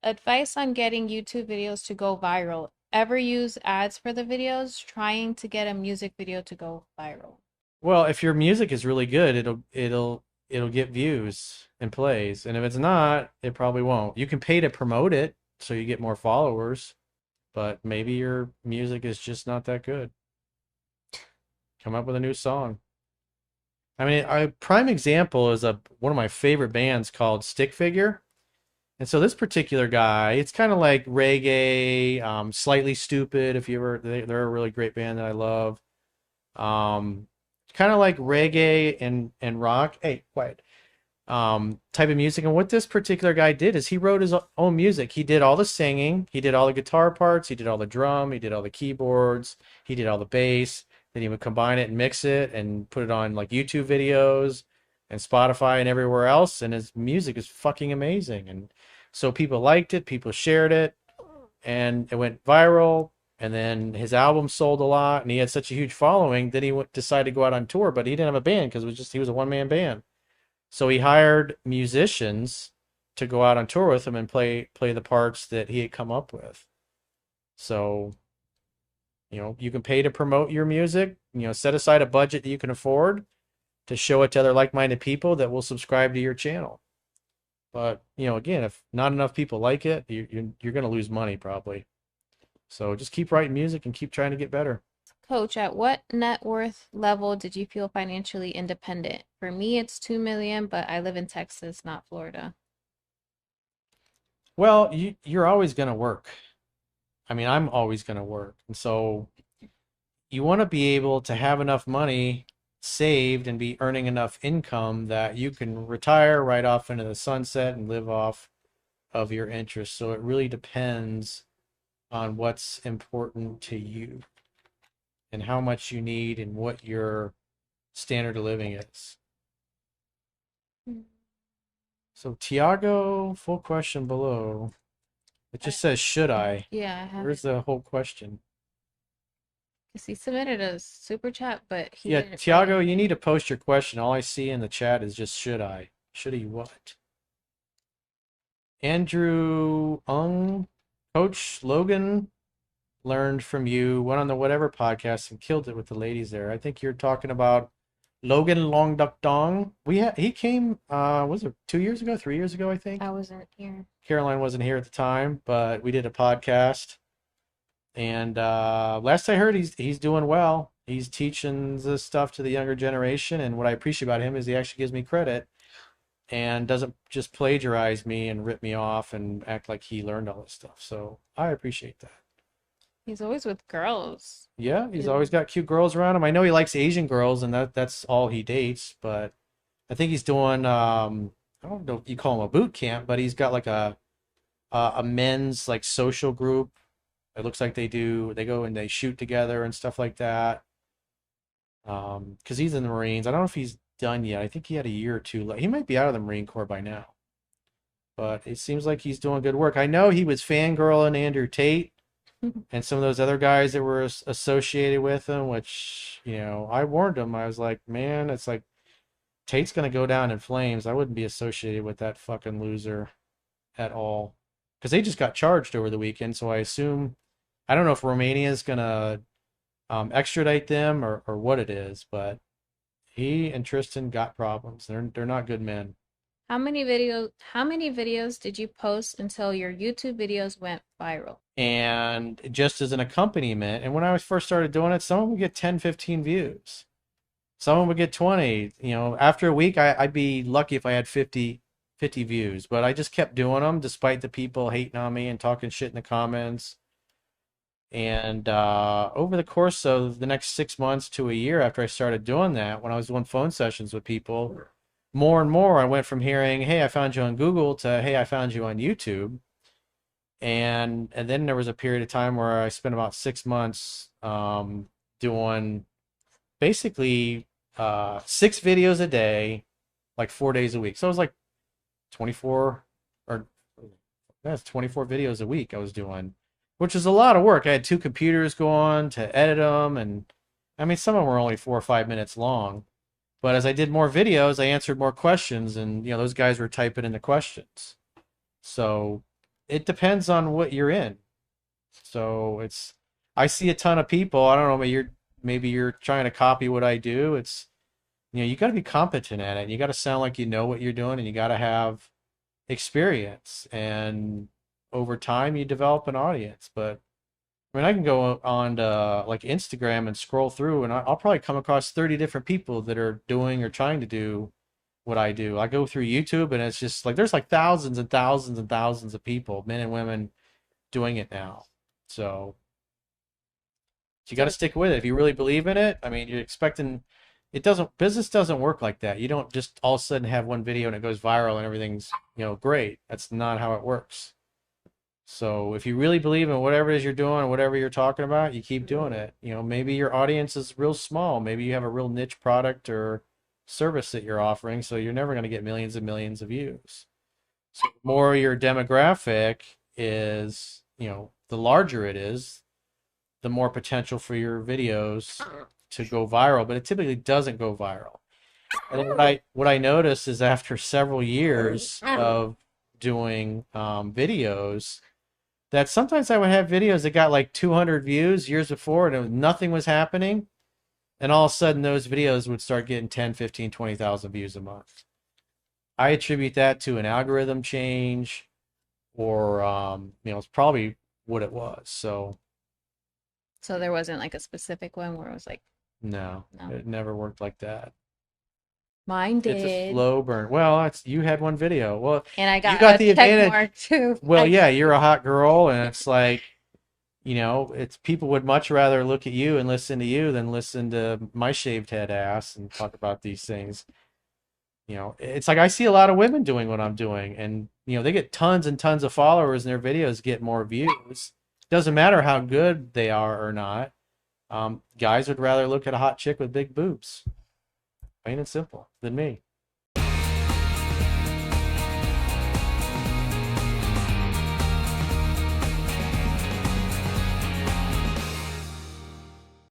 Advice on getting YouTube videos to go viral. Ever use ads for the videos? Trying to get a music video to go viral. Well, if your music is really good, it'll get views and plays. And if it's not, it probably won't. You can pay to promote it so you get more followers, but maybe your music is just not that good. Come up with a new song. I mean, a prime example is one of my favorite bands called Stick Figure. And so this particular guy, it's kind of like reggae, slightly stupid. If you ever, they're a really great band that I love. Um, Kind of like reggae and rock. Hey, quiet. Type of music. And what this particular guy did is he wrote his own music. He did all the singing, he did all the guitar parts, he did all the drum, he did all the keyboards, he did all the bass. Then he would combine it and mix it and put it on like YouTube videos and Spotify and everywhere else. And his music is fucking amazing. And so people liked it, people shared it, and it went viral. And then his album sold a lot, and he had such a huge following that he decided to go out on tour. But he didn't have a band because he was a one man band. So he hired musicians to go out on tour with him and play the parts that he had come up with. So you can pay to promote your music. Set aside a budget that you can afford to show it to other like-minded people that will subscribe to your channel. But again, if not enough people like it, you're going to lose money probably. So just keep writing music and keep trying to get better. Coach, at what net worth level did you feel financially independent? For me, it's 2 million, but I live in Texas, not Florida. Well, you're always going to work. I mean, I'm always going to work. And so you want to be able to have enough money saved and be earning enough income that you can retire right off into the sunset and live off of your interest. So it really depends on what's important to you and how much you need and what your standard of living is. So Tiago, full question below. It just says, should I? Yeah, I have Where's it. the whole question? Because he submitted a super chat, but he Yeah, didn't write Tiago, you need anything. to post your question. All I see in the chat is just should I? Should he what? Andrew Ung, Coach Logan learned from you, went on the whatever podcast and killed it with the ladies there. I think you're talking about Logan Long Duck Dong. He came was it 2 years ago, 3 years ago, I think. I wasn't here. Caroline wasn't here at the time, but we did a podcast. And last I heard, he's doing well. He's teaching this stuff to the younger generation, and what I appreciate about him is he actually gives me credit and doesn't just plagiarize me and rip me off and act like he learned all this stuff. So I appreciate that. He's always with girls. Yeah, he's Dude. always got cute girls around him. I know he likes Asian girls, and that's all he dates. But I think he's doing I don't know if you call him a boot camp, but he's got like a men's like social group. It looks like they go and they shoot together and stuff like that. Because he's in the Marines. I don't know if he's done yet. I think he had a year or two left. He might be out of the Marine Corps by now. But it seems like he's doing good work. I know he was fangirling Andrew Tate and some of those other guys that were associated with him, which, I warned him. I was like, man, it's like Tate's going to go down in flames. I wouldn't be associated with that fucking loser at all. Because they just got charged over the weekend, so I assume, I don't know if Romania is going to extradite them or what it is, but he and Tristan got problems. They're not good men. How many videos did you post until your YouTube videos went viral? And just as an accompaniment, and when I first started doing it, some would get 10, 15 views. Some would get 20. After a week, I'd be lucky if I had 50 views. But I just kept doing them despite the people hating on me and talking shit in the comments. And over the course of the next 6 months to a year after I started doing that, when I was doing phone sessions with people, more and more I went from hearing, hey, I found you on Google to, hey, I found you on YouTube. And then there was a period of time where I spent about 6 months doing basically 6 videos a day, like 4 days a week. So it was like 24 or that's 24 videos a week I was doing, which is a lot of work. I had 2 computers going to edit them, and I mean, some of them were only 4 or 5 minutes long. But as I did more videos, I answered more questions, and those guys were typing in the questions. So it depends on what you're in. So I see a ton of people. I don't know, maybe you're trying to copy what I do. It's you got to be competent at it. You got to sound like you know what you're doing, and you got to have experience. And over time, you develop an audience. But I mean, I can go on to like Instagram and scroll through, and I'll probably come across 30 different people that are doing or trying to do what I do. I go through YouTube, and it's just like there's like thousands and thousands and thousands of people, men and women, doing it now. So you got to So stick with it. If you really believe in it, I mean, you're expecting it doesn't business doesn't work like that. You don't just all of a sudden have one video and it goes viral and everything's, great. That's not how it works. So if you really believe in whatever it is you're doing or whatever you're talking about, you keep doing it. Maybe your audience is real small. Maybe you have a real niche product or service that you're offering, so you're never going to get millions and millions of views. So the more your demographic is, the larger it is, the more potential for your videos to go viral, but it typically doesn't go viral. And then what I noticed is after several years of doing videos, that sometimes I would have videos that got like 200 views years before, and nothing was happening, and all of a sudden those videos would start getting 10, 15, 20,000 views a month. I attribute that to an algorithm change, or it's probably what it was. So so there wasn't like a specific one where it was like, no, no. it never worked like that. Mine It's a did. slow burn. Well, you had one video. Well, And I you got got a the check advantage. mark too. Well, yeah, you're a hot girl, and it's like, it's people would much rather look at you and listen to you than listen to my shaved head ass and talk about these things. It's like I see a lot of women doing what I'm doing, and they get tons and tons of followers, and their videos get more views. Doesn't matter how good they are or not. Guys would rather look at a hot chick with big boobs, plain and simple, than me.